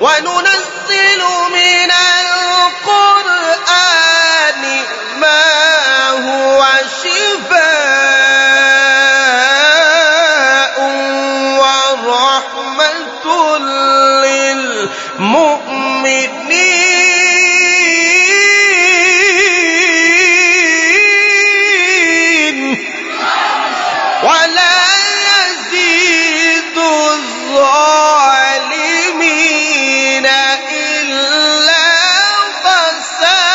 وَنُنَزِّلُ مِنَ الْقُرْآنِ مَا هُوَ شِفَاءٌ وَرَحْمَةٌ لِّلْمُؤْمِنِينَ وَلَا يَزِيدُ الظَّالِمِينَ إِلَّا خَسَارًا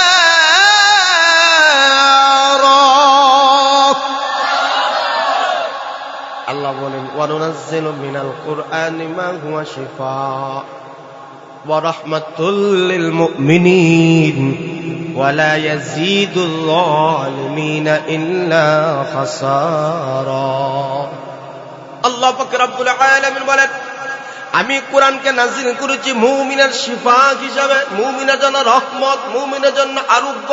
আল্লাহ বলেন وَنُنَزِّلُ مِنَ الْقُرْآنِ مَا هُوَ شِفَاءٌ وَرَحْمَةٌ لِّلْمُؤْمِنِينَ وَلَا يَزِيدُ الظَّالِمِينَ إِلَّا خَسَارًا আল্লাহ পাক রব্বুল আলামিন বলেন আমি কোরআনকে নাযিল করেছি মুমিনের শিফা হিসাবে, মুমিনের জন্য রহমত, মুমিনের জন্য আরোগ্য।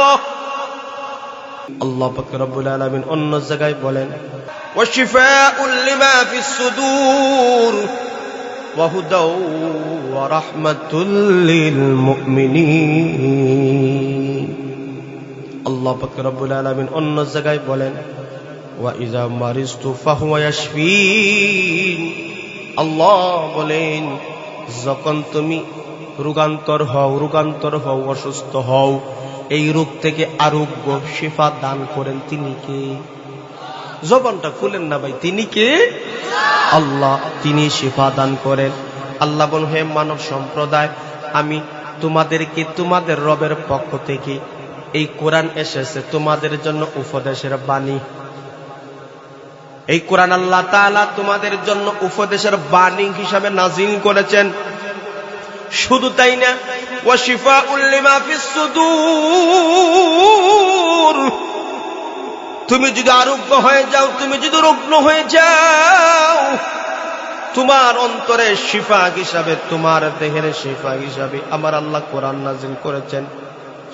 আল্লাহ পাক রব্বুল আলামিন অন্য জায়গায় বলেন ওয়াশিফাউল লিমা ফিস সুদূর ওয়া হুদাও ওয়া রাহমাতুল লিল মুমিনিন। আল্লাহ পাক রব্বুল আলামিন অন্য জায়গায় বলেন ওয়া ইযা মারিজতু ফাহুয়া ইয়াশফিন। আল্লাহ বলেন যখন তুমি রোগান্তর হও, অসুস্থ হও, এই রোগ থেকে আরোগ্য শিফা দান করেন তিনি কে? জবানটা খুলেন না ভাই, তিনি কে? আল্লাহ, তিনি শিফা দান করেন। আল্লাহ বলেন হে মানব সম্প্রদায়, আমি তোমাদেরকে তোমাদের রবের পক্ষ থেকে এই কোরআন এসেছে তোমাদের জন্য উপদেশের বাণী। এই কোরআন আল্লাহ তাআলা তোমাদের জন্য উপদেশের বাণী হিসাবে নাযিল করেছেন। শুধু তাই না, ওয়া শিফাউল লিমা ফিস সুদূর, তুমি যদি আরোগ্য হয়ে যাও, তুমি যদি রুগ্ন হয়ে যাও, তোমার অন্তরে শিফা হিসাবে, তোমার দেহের শিফা হিসাবে আমার আল্লাহ কোরআন নাযিল করেছেন।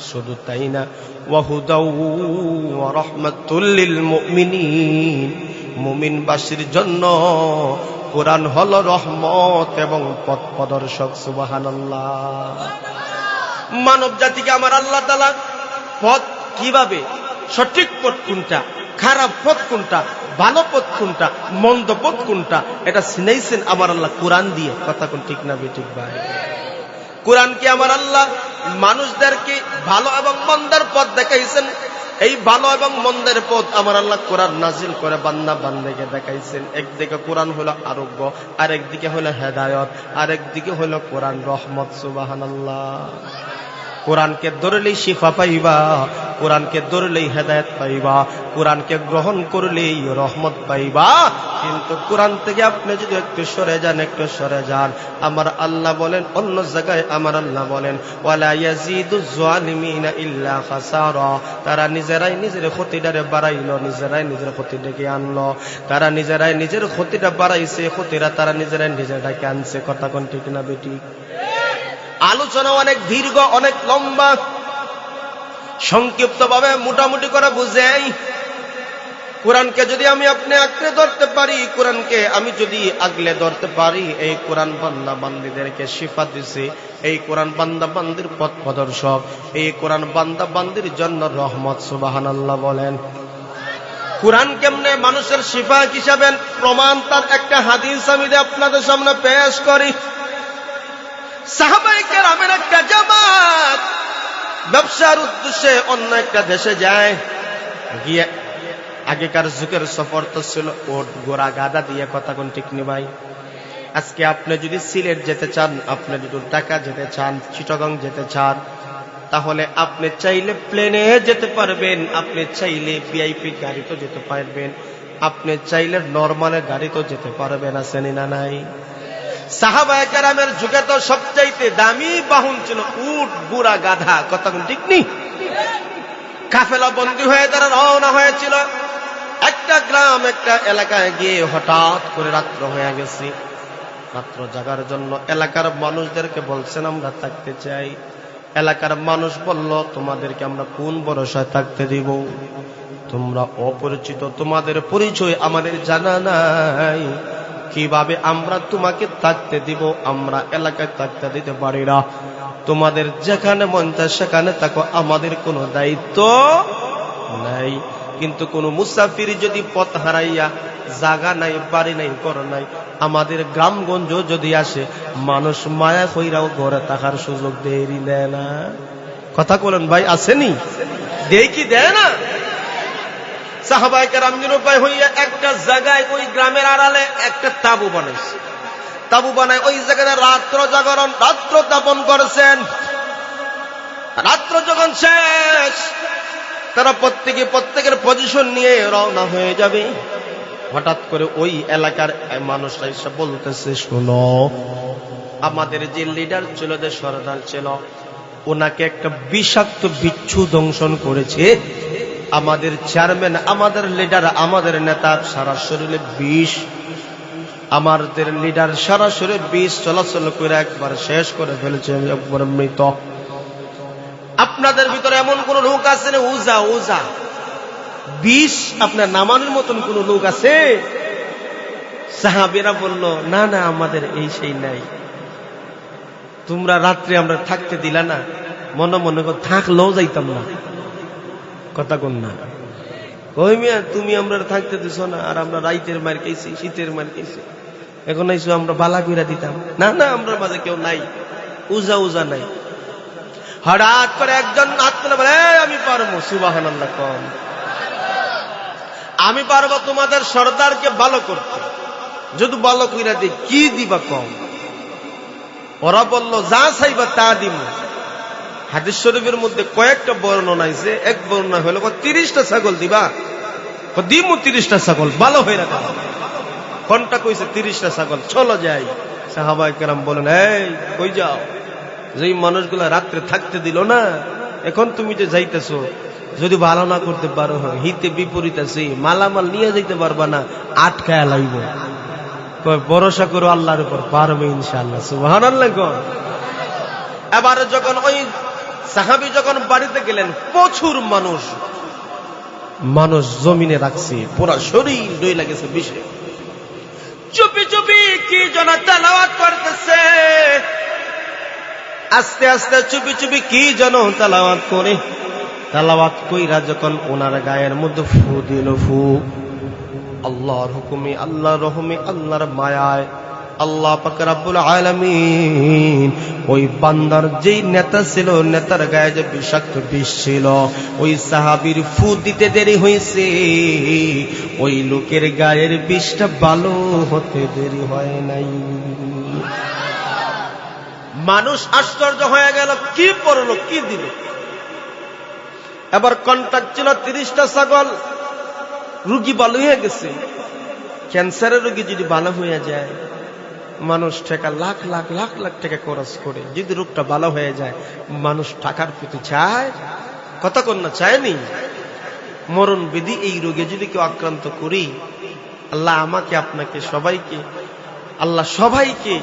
শুধু তাই না, ওয়া হুদাও ওয়া রাহমাতুল লিল মুমিনিন, মুমিনবাসীর জন্য কোরআন হলো রহমত এবং পথ প্রদর্শক। সুবহানাল্লাহ। মানব জাতিকে আমার আল্লাহ তাআলা পথ কিভাবে, সঠিক পথ কোনটা, খারাপ পথ কোনটা, ভালো পথ কোনটা, মন্দ পথ কোনটা, এটা চিনাইছেন আমার আল্লাহ কোরআন দিয়ে। কথা কোন ঠিক না বেঠিক ভাই? কোরআনকে আমার আল্লাহ মানুষদেরকে ভালো এবং মন্দের পথ দেখাইছেন। এই ভালো এবং মন্দের পথ আমার আল্লাহ কোরআন নাযিল করে বান্দা বান্দাকে দেখাইছেন। একদিকে কোরআন হলো আরোগ্য, আরেকদিকে হলো হেদায়েত, আরেকদিকে হলো কোরআন রহমত। সুবহানাল্লাহ। কোরআনকে ধরলেই শিফা পাইবা, কোরআনকে ধরলেই হেদায়েত পাইবা, কোরআনকে গ্রহণ করলেই রহমত পাইবা। কিন্তু কোরআন থেকে আপনি যদি একটু সরে যান, আমার আল্লাহ বলেন অন্য জায়গায়, আমার আল্লাহ বলেন ওয়ালা ইয়াজিদুজ জালিমিনা ইল্লা খাসারা, তারা নিজেরাই নিজের ক্ষতিটারে বাড়াইলো, নিজেরাই নিজের ক্ষতি ডেকে আনলো। তারা নিজেরাই নিজের ক্ষতিটা বাড়াইছে, ক্ষতিটা তারা নিজেরাই নিজেরাকে আনছে। কথা কোন ঠিক না বেঠিক? আলোচনা অনেক দীর্ঘ, অনেক লম্বা, সংক্ষিপ্ত ভাবে মোটামুটি করে বুঝাই। কোরআনকে যদি আমি আপনি আঁকড়ে ধরতে পারি, কোরআনকে আমি যদি আগলে ধরতে পারি, এই কোরআন বান্দা বান্দীদেরকে শিফা দিছে, এই কোরআন বান্দা বান্দির পথ প্রদর্শক, এই কোরআন বান্দা বান্দির জন্য রহমত। সুবহানাল্লাহ বলেন। কোরআন কেমনে মানুষের শিফা হিসাবে প্রমাণ, তার একটা হাদিস আমি আপনাদের সামনে পেশ করি। সাহাবায়ে কেরামের একটা জামাত ব্যবসার উদ্দেশ্যে অন্য একটা দেশে যায়। গিয়ে আগেকার যুগের সফর তো ছিল ওট ঘোড়া গাধা দিয়ে। কথা কোন ঠিক নি ভাই? আজকে আপনি যদি সিলেট যেতে চান, আপনি যদি ঢাকা যেতে চান, চিটাগং যেতে চান, তাহলে আপনি চাইলে প্লেনে যেতে পারবেন, আপনি চাইলে ভিআইপি গাড়িতে যেতে পারবেন, আপনি চাইলে নরমাল গাড়িতে যেতে পারবেন। আছেন না নাই? সাহাবায়ে কেরামের যুগে তো সবচাইতে দামি বাহন ছিল উট ঘোড়া গাধা। কথা কোন ঠিক নি? কাফেলা বন্দী হয়ে তারা রওনা হয়েছিল একটা গ্রাম, একটা এলাকায় গিয়ে হঠাৎ করে রাত্র হয়ে গেছে। রাত্র জাগার জন্য এলাকার মানুষদেরকে বলছেন আমরা থাকতে চাই। এলাকার মানুষ বলল তোমাদেরকে আমরা কোন ভরসায় থাকতে দিব? তোমরা অপরিচিত, তোমাদের পরিচয় আমাদের জানা নাই, কিভাবে আমরা তোমাকে থাকতে দিব? আমরা এলাকায় থাকতে দিতে পারি না। তোমাদের যেখানে মন চায় সেখানে থাকো, আমাদের কোনো দায়িত্ব নাই। কিন্তু কোন মুসাফির যদি পথ হারাইয়া, জায়গা নাই, বাড়ি নাই, ঘর নাই, আমাদের গ্রামগঞ্জ যদি আসে, মানুষ মায়া কইরাও ঘরে থাকার সুযোগ দেরি দেয় না। কথা বলেন ভাই, আসেনি? দেয় কি দেয় না? সাহাবায়ে কেরাম নিরুপায় হইয়া একটা জায়গায় ওই গ্রামের আড়ালে একটা তাঁবু বানাইছে। তাঁবু বানায় ওই জায়গায় রাত্র জাগরণ, রাত্র যাপন করেছেন। রাত্র যখন শেষ, তারা প্রত্যেকের পজিশন নিয়ে রওনা হয়ে যাবে। হঠাৎ করে ওই এলাকার মানুষরা এসে বলতেছে, শোনো, আমাদের যে লিডার ছিল, যে সরদার ছিল, ওনাকে একটা বিষাক্ত বিচ্ছু দংশন করেছে। আমাদের চেয়ারম্যান, আমাদের লিডার, আমাদের নেতার সারা শরীরে বিষ, আমাদের লিডার সারা শরীরে বিষ চলাচল করে একবার শেষ করে ফেলেছে, একবার মৃত। আপনাদের ভিতরে এমন কোন লোক আছে না, ওজা ওজা বিষ আপনার নামানোর মতন কোন লোক আছে? সাহাবীরা বলল, না না, আমাদের এই সেই নাই। তোমরা রাত্রে আমরা থাকতে দিলা না, মনে মনে থাকলেও যাইতাম না। কথা কোন না? ওই মিয়া, তুমি আমরা থাকতে দিছ না, আর আমরা রাইতের মার খেয়েছি, শীতের মার খেয়েছি, এখন আইসো আমরা বালা কইরা দিতাম। না না, আমরা মাঝে কেউ নাই, উজা উজা নাই। হঠাৎ করে একজন হাত তুলে বলে, আমি পারবো। সুবহানাল্লাহ কম। আমি পারবো তোমাদের সর্দারকে ভালো করতে, যদি ভালো কইরা দিই, কি দিবা কম? ওরা বলল, যা চাইবা তা দিব। হাদিস শরীফের মধ্যে কয়েকটা বর্ণনা আছে। এক বর্ণনা হলো 30টা ছাগল দিবা। দিমু 30টা ছাগল, ভালো হয়ে রাখা। কোনটা কইছে? 30টা ছাগল। চলো যাই। সাহাবায়ে কেরাম বলেন, এই কই যাও? যেই মানুষগুলা রাত্রে থাকতে দিল না, এখন তুমি যে যাইতেছো, যদি ভালো না করতে পারো, হিতে বিপরীত আছে, মালামাল নিয়ে যাইতে পারবা না, আটকায় লাগবে। ভরসা করো আল্লাহর উপর, পারবে ইনশাআল্লাহ। সুবহানাল্লাহ। এবারে যখন ওই সাহাবী যখন বাড়িতে গেলেন, প্রচুর মানুষ জমিনে রাখছে, পুরা শরীর দই লাগেছে বিষে। চুপি চুপি কি যেন তেলাওয়াত করতেছে, আস্তে আস্তে চুপি চুপি কি যেন তেলাওয়াত করে। তেলাওয়াত কইরা যখন ওনার গায়ের মধ্যে ফু দিল, ফু, আল্লাহর হুকুমে, আল্লাহর রহমে, আল্লাহর মায়ায়, আল্লাহ পাক রব্বুল আলামিন ওই বান্দার যেই নেতা ছিল, নেতার গায়ে যে বিষাক্ত বিষ ছিল, ওই সাহাবীর ফু দিতে দেরি হয়েছে, ওই লোকের গায়ের বিষটা ভালো হতে দেরি হয় নাই। মানুষ আশ্চর্য হয়ে গেল, কি পড়লো, কি দিল। এবার কন্ট্রাক্ট ছিল 30টা ছাগল। রুগী ভালো হয়ে গেছে। ক্যান্সারের রোগী যদি ভালো হয়ে যায়, মানুষ টাকা লাখ লাখ লাখ লাখ টাকা খরচ করে, যদি রোগটা ভালো হয়ে যায়, মানুষ টাকার প্রতি চায়। কথা কন্যা চায়নি? মরণ বিধি এই রোগে যদি কেউ আক্রান্ত করি, আল্লাহ আমাকে, আপনাকে, সবাইকে, আল্লাহ সবাইকে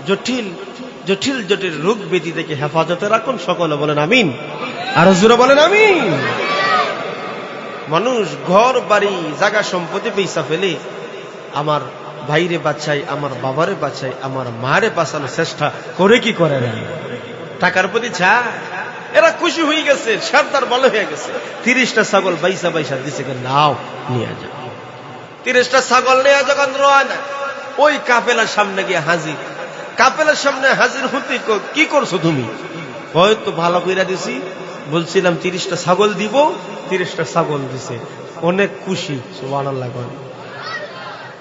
জটিল জটিল জটিল রোগ ব্যাধি থেকে হেফাজতে রাখুন। সকলে বলেন আমিন। আর জোরে বলেন আমিন। মানুষ ঘর বাড়ি জায়গা সম্পত্তি পয়সা ফেলে আমার ভাইরে বাঁচাই, আমার বাবারে বাঁচাই, আমার মারে বাঁচানোর চেষ্টা করে কি করে না? টাকার প্রতি চায়। এরা খুশি হয়ে গেছে, সর্দার ভালো হয়ে গেছে। 30টা ছাগল বাইসা বাইসা দিছে, নাও নিয়ে যাও। 30টা ছাগল নিয়ে যখন রওনা, ওই কাফেলার সামনে গিয়ে হাজির। কাফেলার সামনে হাজির হতে, কি করছো তুমি? হয়তো ভালো কইরা দিছি, বলছিলাম 30টা ছাগল দিব, 30টা ছাগল দিছে। অনেক খুশি। সুবহানাল্লাহ।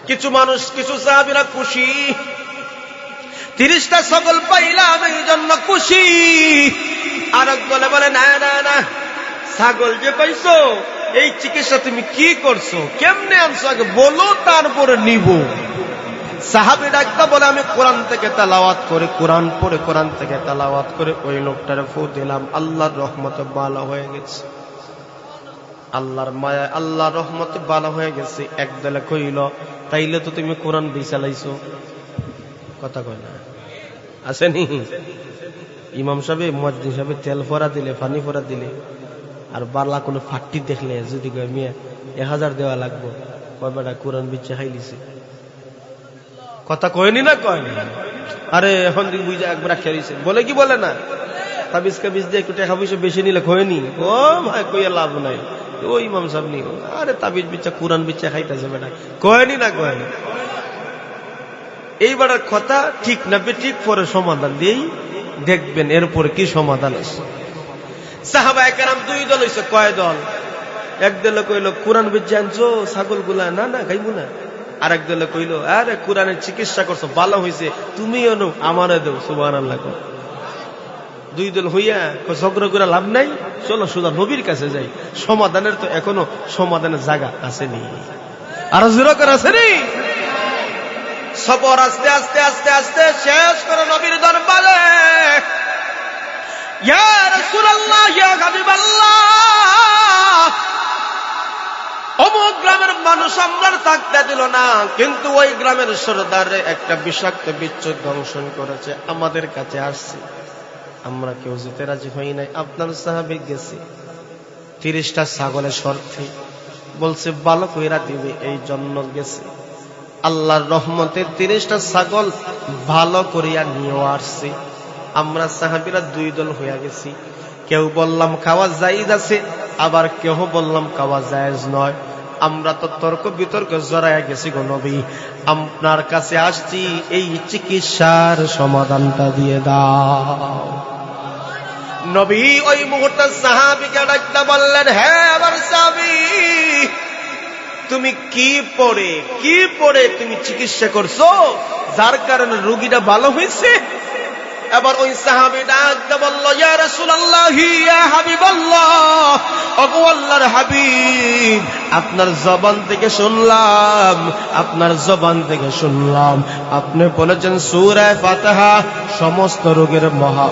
কিছু মানুষ, কিছু সাহাবীরা খুশি, 30টা ছাগল পাইলাম এই জন্য খুশি। আর এক দলে বলে, না না না, ছাগল যে পাইছো, এই চিকিৎসা তুমি কি করছো, কেমনে আনছো, আগে বলো, তারপরে নিব। সাহাবী ডাকতে বলে, আমি কোরআন থেকে তেলাওয়াত করে, কোরআন পড়ে, কোরআন থেকে তেলাওয়াত করে ওই লোকটারে ফু দিলাম। আল্লাহর রহমতে ভালো হয়ে গেছে, আল্লাহর মায়া, আল্লাহর রহমতে ভালো হয়ে গেছে। একদলে কইল, তাইলে তো তুমি কোরআন বিছালাইছো। কথা কয় না, আসেনি? ইমাম সাহেব, মুয়াজ্জিন সাহেব তেল ফোড়া দিলে, পানি ফোড়া দিলে, আর বালা কোনো ফাটটি দেখলে যদি কয়, মিয়া 1000 দেওয়া লাগবো, কয় বেটা কোরআন বিচ্ছে খাইলিছে। কথা কয়নি না কয়নি? আরে এখন বুঝে একবার খেয়েছে বলে কি বলে না, তাবিজ কাবিজ দিয়ে একটু টাকা পয়সা বেশি নিলে কয়নি? ও ভাই কইয়া লাভ নাই, ওই ইমাম সাহেব নি, আরে তাবিজ বিচ্ছা কোরআন বিচ্ছা খাইতেছে বেটা, কয়নি না কয়নি? এইবার কথা ঠিক না ঠিক পরে সমাধান দিয়েই দেখবেন এরপর কি সমাধান আছে। সাহাবায়ে কেরাম দুই দল হইছে। কয় দল? এক দলে কইল কোরআন বিচ্ছা আনছো ছাগল গুলা, না না খাইবো না। আরেক দলে কইল আরে কোরআনের চিকিৎসা করছো ভালো হয়েছে, তুমিও নো আমারে দেও, সুবহানাল্লাহ। দুই দল হইয়া ঝগড়া করে লাভ নাই, চলো সোজা নবীর কাছে যাই, সমাধানের তো এখনো সমাধানের জায়গা আসেনি। আরো জোরে করে আসেনি। সফর আস্তে আস্তে আস্তে আস্তে শেষ করে নবীর দরবারে, ইয়া রাসূলুল্লাহ ইয়া হাবিবাল্লাহ, অমুক গ্রামের মানুষ আমরা থাকতে দিল না, কিন্তু ওই গ্রামের সরদারে একটা বিষাক্ত বিচ্ছু দংশন করেছে, আমাদের কাছে আসছে, আমরা কেউ যেতে রাজি হই নাই। আপনার সাহাবী গেছে 30টা ছাগলের শর্তে বলছে ভালো কইরা দিবে, এই জন্য গেছে। আল্লাহর রহমতে 30টা ছাগল ভালো করিয়া নিয়ে আসছে। আমরা সাহাবীরা দুই দল হইয়া গেছি, কেউ বললাম খাওয়া জায়েজ আছে, আবার কেউ বললাম খাওয়া জায়েজ নয়। আমরা তো তর্ক বিতর্ক জড়াইয়া গেছি গো নবী, আপনার কাছে আসছি, এই চিকিৎসার সমাধানটা দিয়ে দাও। নবী ওই মুহূর্তে সাহাবীকে ডাকতে বললেন, হ্যাঁ আমার সাহাবী, তুমি কি পড়ে তুমি চিকিৎসা করছো যার কারণে রোগীটা ভালো হয়েছে? এবার ওই সাহাবী ডাকতে বলল, ইয়া রাসূলুল্লাহ ইয়া হাবিবাল্লাহ, ওগো আল্লাহর হাবিব, আপনার জবান থেকে শুনলাম আপনি বলেছেন সূরা ফাতিহা সমস্ত রোগের মহা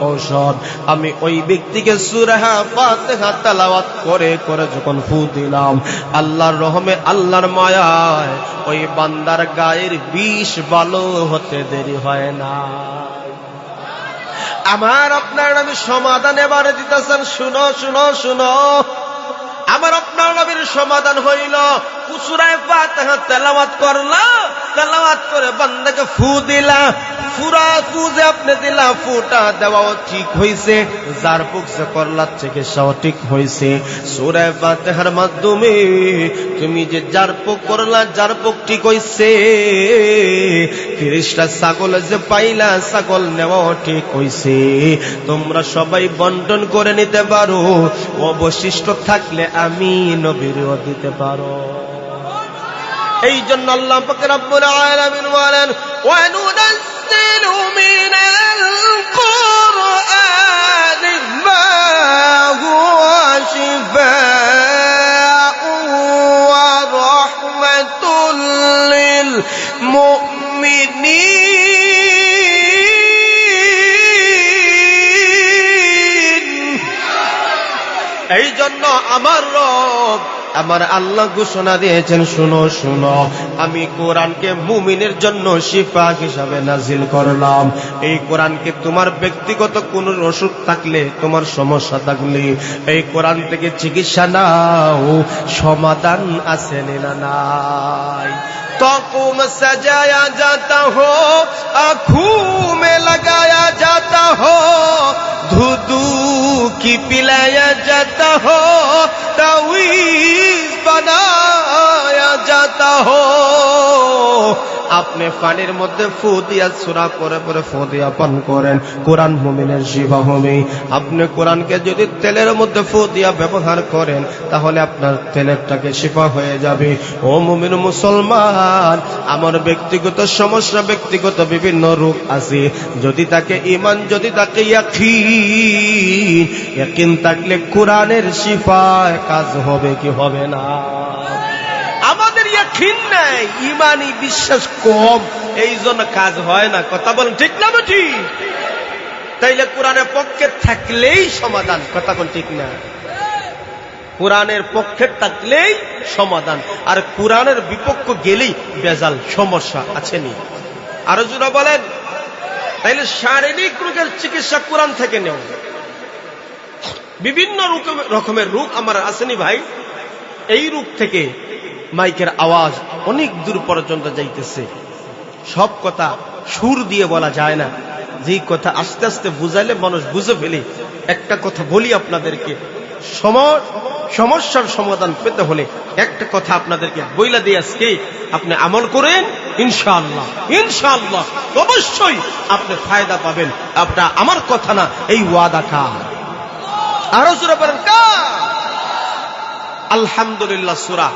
ঔষধ। আমি ওই ব্যক্তিকে সূরা ফাতিহা তেলাওয়াত করে করে যখন ফু দিলাম, আল্লাহর রহমে আল্লাহর মায়ায় ওই বান্দার গায়ের বিষ ভালো হতে দেরি হয় না। আমার আপনার নবী সমাধান এবারে দিতেছেন, শুনো শুনো শুনো। আমার আপনার নবীর সমাধান হইল, সূরা ফাতিহা তেলাওয়াত করলা, তেলাওয়াত করে বান্দাকে ফু দিলা, ফু যে আপনি দিলা, ফুটা দেওয়াও ঠিক হইছে, জারপুক যে করলা চিকিৎসাও ঠিক হইছে। সূরা ফাতিহার মাধ্যমে তুমি যে জারপুক করলা, জারপুক ঠিক হইছে। 30টা ছাগল যে পাইলা, ছাগল নেওয়াও ঠিক হইছে। তোমরা সবাই বন্টন করে নিতে পারো, অবশিষ্ট থাকলে আমি নবীরও দিতে পারো। এই জন্য আল্লাহ পাক রব্বুল আলামিন বলেন, ওয়া নুনাজ্জিলু মিনাল কুরআনি মা হুয়া শিফাa'un ওয়া রাহমাতুল লিল মুমিনিন। এই জন্য আমার রব আমার আল্লাহ ঘোষণা দিয়েছেন, শুনো শুনো, আমি কোরআনকে মুমিনের জন্য শিফা হিসাবে নাজিল করলাম। এই কোরআনকে তোমার ব্যক্তিগত কোন অসুখ থাকলে, তোমার সমস্যা থাকলে এই কোরআন থেকে চিকিৎসা নাও, সমাধান আছে না নাই। तक़ुम सजाया जाता हो, आँखों में लगाया जाता हो, धुधु की पिलाया जाता हो, तावीज़ बनाया जाता हो। আপনি পানির মধ্যে ফু দিয়া সূরা পড়ে পড়ে ফু দিয়া পান করেন, কোরআন মুমিনের শিফা হবে। আপনি কোরআনকে যদি তেলের মধ্যে ফু দিয়া ব্যবহার করেন, তাহলে আপনার তেলেরটাকে শিফা হয়ে যাবে। ও মুমিন মুসলমান, আমার ব্যক্তিগত সমস্যা, ব্যক্তিগত বিভিন্ন রোগ আছে, যদি তাকে ঈমান, যদি তাকে ইয়াকিন থাকলে কোরআনের শিফায় কাজ হবে কি হবে না? আমাদের ইয়াকিন নাই, ঈমানি বিশ্বাস কম, এই জন্য কাজ হয় না। কথা বলেন ঠিক না বেঠি? তাইলে কোরআনের পক্ষে থাকলেই সমাধান। কথা কোন ঠিক না? কোরআনের পক্ষে থাকলেই সমাধান, আর কোরআনের বিপক্ষ গেলেই বেজাল, সমস্যা আছে নি। আরো জোরে বলেন। তাইলে শারীরিক রোগের চিকিৎসা কোরআন থেকে নেও। বিভিন্ন রকমের রোগ আমার আসেনি ভাই, এই রোগ থেকে মাইকের আওয়াজ অনেক দূর পর্যন্ত যাইতেছে। সব কথা সুর দিয়ে বলা যায় না, যে কথা আস্তে আস্তে বুঝাইলে মানুষ বুঝে ফেলে। একটা কথা বলি আপনাদেরকে, সমস্যার সমাধান পেতে হলে একটা কথা আপনাদেরকে বইলা দিয়ে আজকে আপনি আমল করেন, ইনশাআল্লাহ ইনশাআল্লাহ অবশ্যই আপনি ফায়দা পাবেন। আপনার আমার কথা না, এই ওয়াদা কার? আরো জোরে বলেন কার? আলহামদুলিল্লাহ সূরা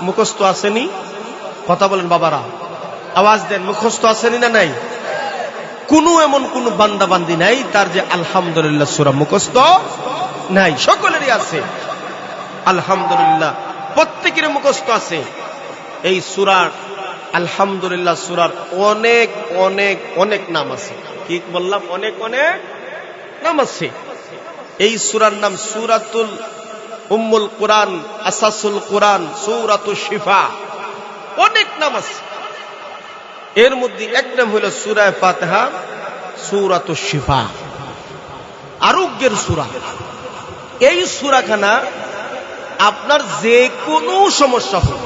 মুখস্থ আসেনি? কথা বলেন বাবারা, আওয়াজ দেন, মুখস্থ আসেনি না নাই? এমন কোন বান্দা বান্দি নাই তার যে আলহামদুলিল্লাহ সূরা মুখস্থ নাই, সকলেরই আছে আলহামদুলিল্লাহ, প্রত্যেকের মুখস্থ আছে। এই সূরার আলহামদুলিল্লাহ সূরার অনেক অনেক অনেক নাম আছে। কি বললাম? অনেক অনেক নাম আছে। এই সূরার নাম সূরাতুল উম্মুল কুরআন, আসাসুল কুরআন, সূরাতুশ শিফা, অনেক নাম আছে। এর মধ্যে এক নাম হলো সূরা ফাতিহা, সূরাতুশ শিফা, আরোগ্যের সূরা। এই সূরাখানা আপনার যে কোনো সমস্যা হোক,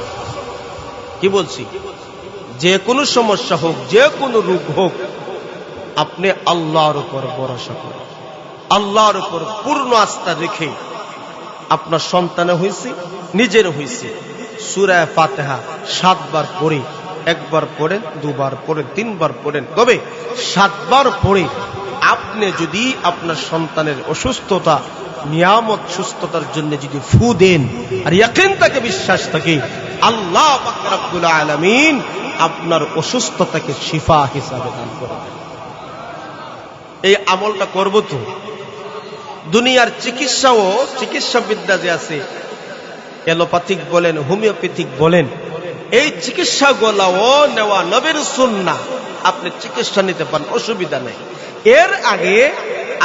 কি বলছি, যে কোনো সমস্যা হোক, যে কোনো রোগ হোক, আপনি আল্লাহর উপর ভরসা করুন, আল্লাহর উপর পূর্ণ আস্থা রেখে, আপনার সন্তানে হয়েছে, নিজের হয়েছে, সূরা ফাতিহা 7 বার পড়ে, একবার পড়েন, 2 বার পড়েন, 3 বার পড়েন, তবে 7 বার পড়ে আপনি যদি আপনার সন্তানের অসুস্থতা নিয়ামত সুস্থতার জন্য যদি ফু দেন আর ইয়াকিন তাকে বিশ্বাস থাকে, আল্লাহ পাক রব্বুল আলামিন আপনার অসুস্থতাকে শিফা হিসাবে দান করবেন। এই আমলটা করব তো। দুনিয়ার চিকিৎসা বিদ্যা যে আছে, এলোপ্যাথিক বলেন, হোমিওপ্যাথিক বলেন, এই চিকিৎসাগুলোও নেওয়া নবীর সুন্নাহ। আপনি চিকিৎসা নিতে পারেন, অসুবিধা নেই। এর আগে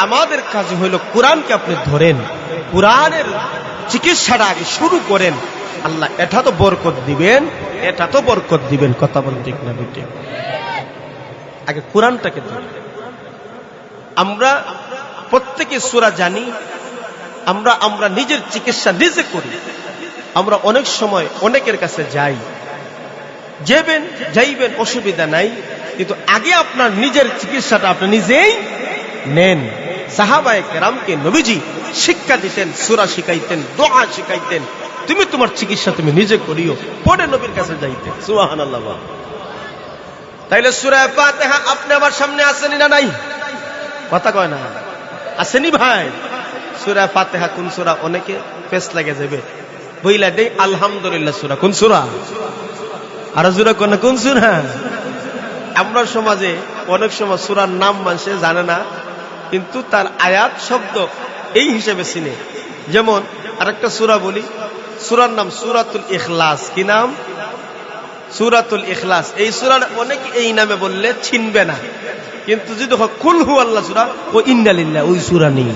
আমাদের কাজ হলো কোরআনকে আপনি ধরেন, কোরআনের চিকিৎসাটা আগে শুরু করেন। আল্লাহ এটা তো বরকত দিবেন, এটা তো বরকত দিবেন। কথা বলেন ঠিক না বেটে? আগে কোরআনটাকে ধরেন। আমরা প্রত্যেকে সূরা জানি, আমরা নিজের চিকিৎসা নিজে করি। আমরা অনেক সময় অনেকের কাছে যাইবেন, অসুবিধা নাই, কিন্তু আগে আপনার নিজের চিকিৎসাটা আপনি নিজেই নেন। সাহাবায়ে কেরামকে নবীজি শিক্ষা দিতেন, সূরা শিখাইতেন, দোয়া শিখাইতেন। তুমি তোমার চিকিৎসা তুমি নিজে করিও, পরে নবীর কাছে যাইতেন। সুবহানাল্লাহ। তাইলে সূরা ফাতিহা আপনি আমার সামনে আসেনি না নাই? কথা কয় না, আসেনি ভাই? সূরা ফাতিহা কোন সূরা? অনেকে পেছ লাগে যাবে, বইলা দেই আলহামদুলিল্লাহ সূরা। কোন সূরা? আর সূরা কোন সূরা? আমরা সমাজে অনেক সময় সূরার নাম মানুষে জানে না, কিন্তু তার আয়াত শব্দ এই হিসেবে চিনে। যেমন আরেকটা সূরা বলি, সূরার নাম সূরাতুল ইখলাস। কি নাম? সূরাতুল ইখলাস। এই সূরা অনেক এই নামে বললে চিনবে না, কিন্তু যদি কুল হু আল্লাহ সূরা, ও ইন্না লিল্লাহ, ওই সূরা নেই।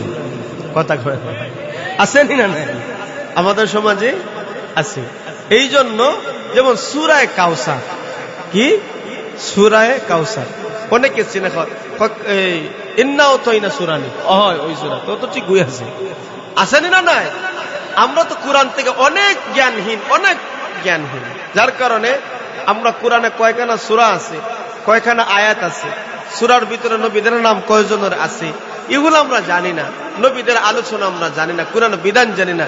কথা কয় আসেনি না নাই? আমাদের সমাজে আছে। এই জন্য যেমন সূরায়ে কাউসার, কি সূরায়ে কাউসার অনেকে চিনে, ইন্নাও তৈনা সূরা নেই, ওই সূরা তো ঠিক হয়ে আছে। আসেনি না নাই? আমরা তো কোরআন থেকে অনেক জ্ঞানহীন, যার কারণে আমরা কোরআনে কয়খানা সূরা আছে, কয়খানা আয়াত আছে, সূরার ভিতরে নবীদের নাম কয়জনের আছে, এগুলো আমরা জানি না। নবীদের আলোচনা আমরা জানি না, কোরআন বিধান জানি না।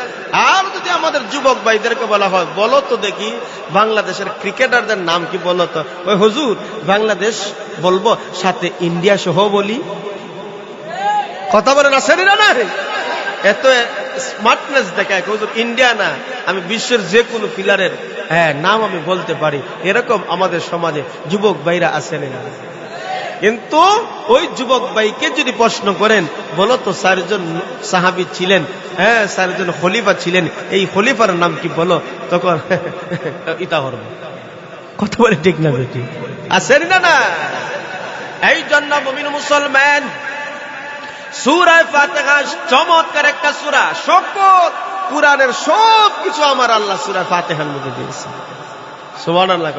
আর যদি আমাদের যুবক ভাইদেরকে বলা হয়, বলো তো দেখি বাংলাদেশের ক্রিকেটারদের নাম কি, বলো তো। ওই হুজুর বাংলাদেশ বলবো, সাথে ইন্ডিয়া সহ বলি। কথা বলেন আসেনি না নাই? এত স্মার্টনেস দেখায় হুজুর, ইন্ডিয়া না, আমি বিশ্বের যে কোনো প্লেয়ারের নাম আমি বলতে পারি। এরকম আমাদের সমাজে যুবক ভাইরা আসেনি না? কিন্তু ওই যুবক ভাইকে যদি প্রশ্ন করেন, বলো তো 4 জন সাহাবী ছিলেন, 4 জন খলিফা ছিলেন, এই খলিফার নাম কি বলো, তখন ইতা করবে। কথা বলে ঠিক না বেটি? আসেনি না না? এই জন্য মুমিন মুসলমান, সূরা ফাতিহা চমৎকার একটা সূরা। সকল কোরআনের সব কিছু আমার আল্লাহ সূরা ফাতিহার মধ্যে দিয়েছে। সুবহানাল্লাহ।